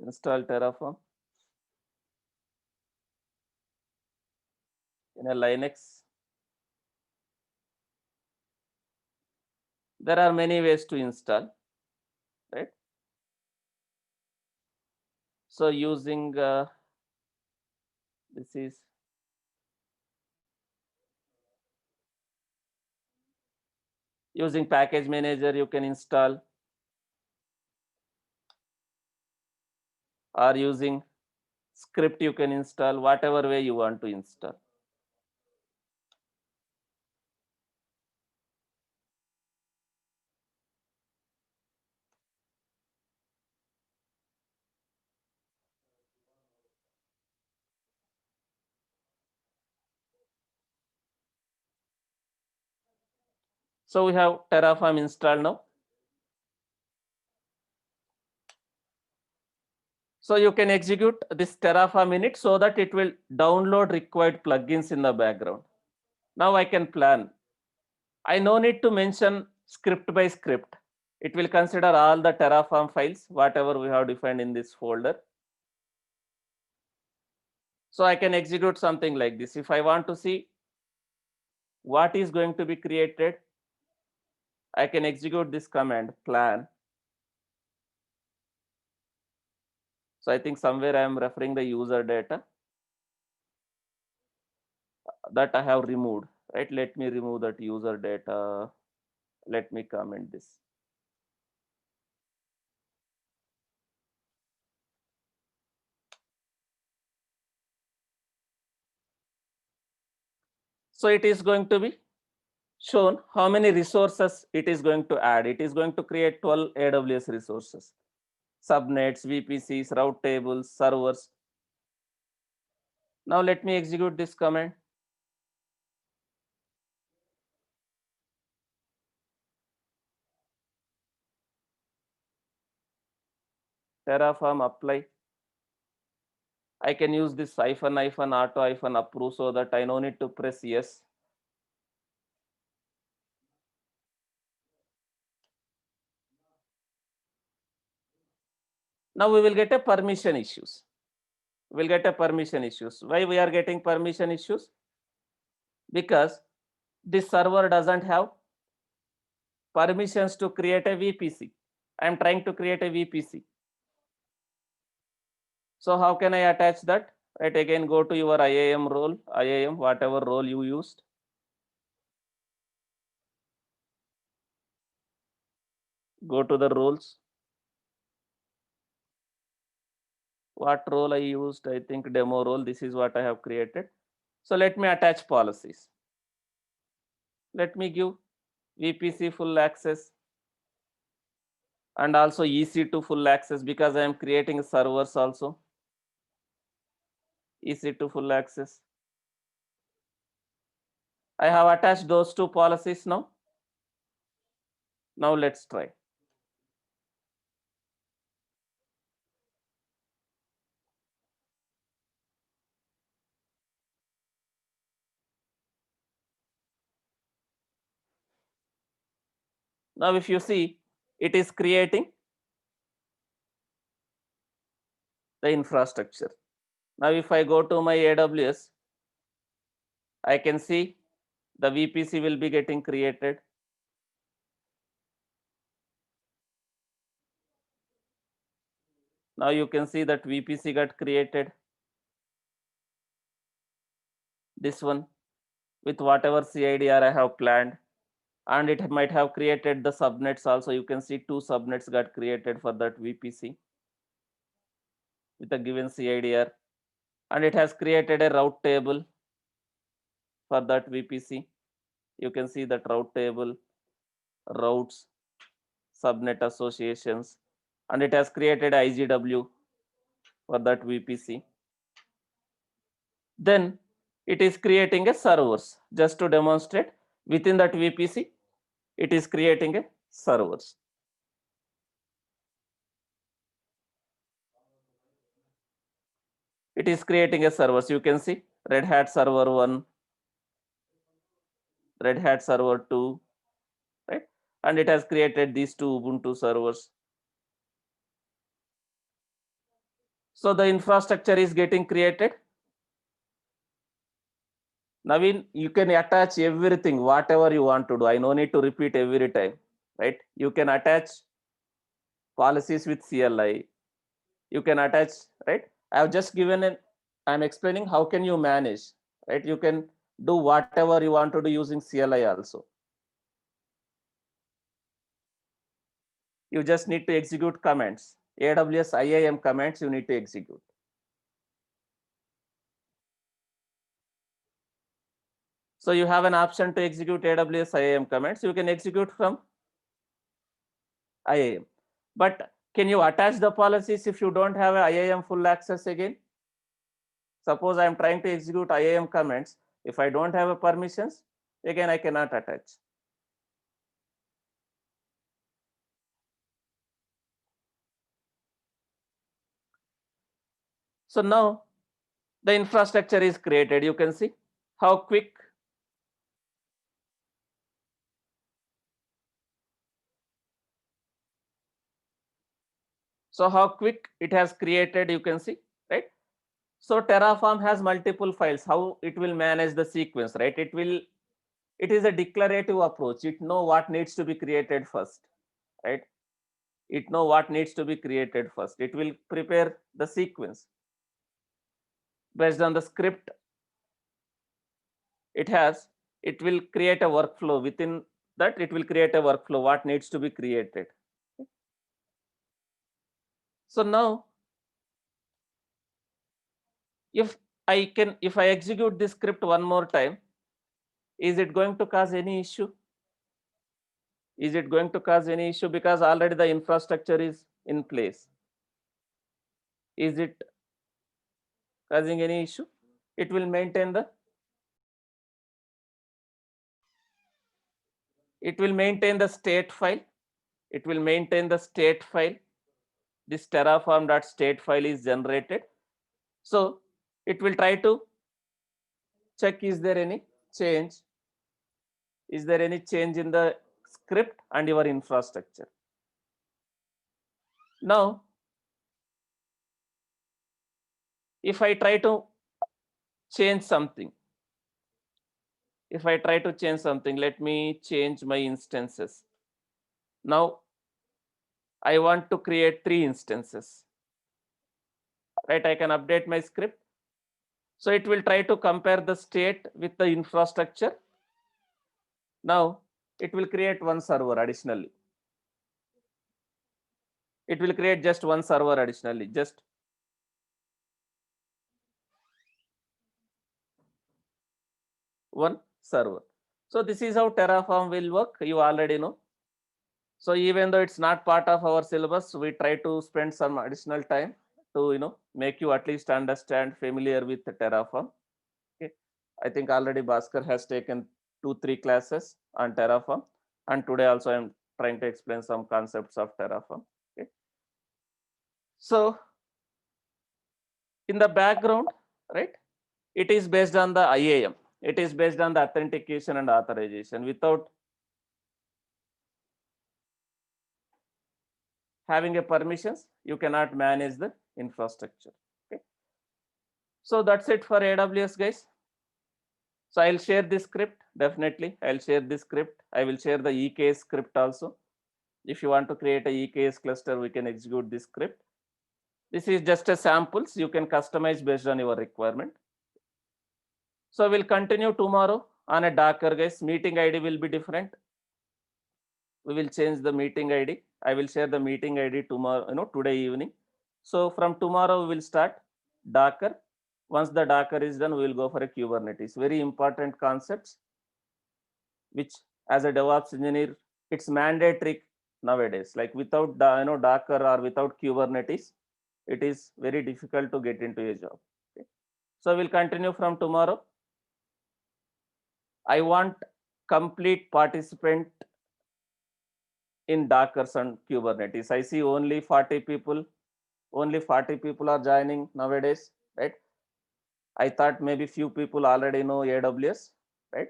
Install Terraform in a Linux. There are many ways to install, right? So using this is using package manager, you can install, or using script you can install, whatever way you want to install. So we have Terraform installed now. So you can execute this Terraform init so that it will download required plugins in the background. Now I can plan. I no need to mention script by script. It will consider all the Terraform files, whatever we have defined in this folder. So I can execute something like this. If I want to see what is going to be created, I can execute this command plan. So I think somewhere I am referring the user data that I have removed, right? Let me remove that user data. Let me comment this. So it is going to be shown how many resources it is going to add. It is going to create 12 AWS resources, subnets, VPCs, route tables, servers. Now let me execute this command. Terraform apply. I can use this -auto approve so that I no need to press yes. Now we will get a permission issues. We'll get a permission issues. Why we are getting permission issues? Because this server doesn't have permissions to create a VPC. I'm trying to create a VPC. So how can I attach that? Right, again, go to your IAM role, IAM, whatever role you used. Go to the roles. What role I used? I think demo role. This is what I have created. So let me attach policies. Let me give VPC full access and also EC2 full access because I am creating servers also. EC2 full access. I have attached those two policies now. Now let's try. Now if you see, it is creating the infrastructure. Now if I go to my AWS, I can see the VPC will be getting created. Now you can see that VPC got created. This one with whatever CIDR I have planned, and it might have created the subnets also. You can see 2 subnets got created for that VPC with a given CIDR, and it has created a route table for that VPC. You can see that route table, routes, subnet associations, and it has created IGW for that VPC. Then it is creating a servers just to demonstrate within that VPC. It is creating a servers. It is creating a servers. You can see Red Hat server 1, Red Hat server 2, right? And it has created these 2 Ubuntu servers. So the infrastructure is getting created. Naveen, you can attach everything, whatever you want to do. I no need to repeat every time, right? You can attach policies with CLI. You can attach, right? I have just given an, I'm explaining how can you manage, right? You can do whatever you want to do using CLI also. You just need to execute commands. AWS IAM commands you need to execute. So you have an option to execute AWS IAM commands. You can execute from IAM. But can you attach the policies if you don't have a IAM full access again? Suppose I am trying to execute IAM commands. If I don't have a permissions, again I cannot attach. So now the infrastructure is created. You can see how quick. So how quick it has created, you can see, right? So Terraform has multiple files. How it will manage the sequence, right? It is a declarative approach. It know what needs to be created first, right? It know what needs to be created first. It will prepare the sequence based on the script it has. It will create a workflow. Within that, it will create a workflow what needs to be created. So now if I execute this script one more time, is it going to cause any issue? Is it going to cause any issue? Because already the infrastructure is in place. Is it causing any issue? It will maintain the state file. It will maintain the state file. This terraform.state file is generated. So it will try to check, is there any change? Is there any change in the script and your infrastructure? Now, if I try to change something, let me change my instances. Now, I want to create 3 instances, right? I can update my script. So it will try to compare the state with the infrastructure. Now, it will create one server additionally. It will create just one server additionally, just one server. So this is how Terraform will work. You already know. So even though it's not part of our syllabus, we try to spend some additional time to make you at least understand, familiar with the Terraform. Okay. I think already Bhaskar has taken 2-3 classes on Terraform, and today also I'm trying to explain some concepts of Terraform. Okay. So in the background, right, it is based on the IAM. It is based on the authentication and authorization. Without having a permissions, you cannot manage the infrastructure. Okay. So that's it for AWS, guys. So I'll share this script. Definitely I'll share this script. I will share the EKS script also. If you want to create a EKS cluster, we can execute this script. This is just a samples. You can customize based on your requirement. So we'll continue tomorrow on a Docker, guys. Meeting ID will be different. We will change the meeting ID. I will share the meeting ID tomorrow, today evening. So from tomorrow we will start Docker. Once the Docker is done, we will go for a Kubernetes. Very important concepts, which as a DevOps engineer, it's mandatory nowadays. Like without Docker or without Kubernetes, it is very difficult to get into a job. Okay. So we'll continue from tomorrow. I want complete participant in Docker and Kubernetes. I see only 40 people. Only 40 people are joining nowadays, right? I thought maybe few people already know AWS, right?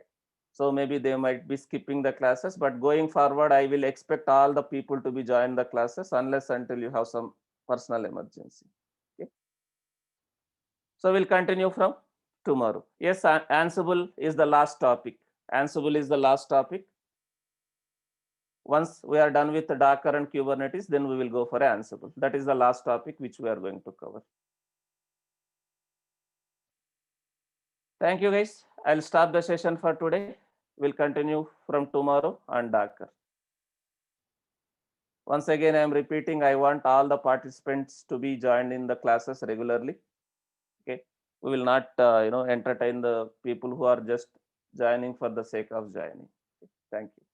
So maybe they might be skipping the classes, but going forward, I will expect all the people to be join the classes unless until you have some personal emergency. Okay. So we'll continue from tomorrow. Yes, Ansible is the last topic. Ansible is the last topic. Once we are done with the Docker and Kubernetes, then we will go for Ansible. That is the last topic which we are going to cover. Thank you, guys. I'll stop the session for today. We'll continue from tomorrow on Docker. Once again, I'm repeating, I want all the participants to be joined in the classes regularly. Okay. We will not, entertain the people who are just joining for the sake of joining. Okay. Thank you.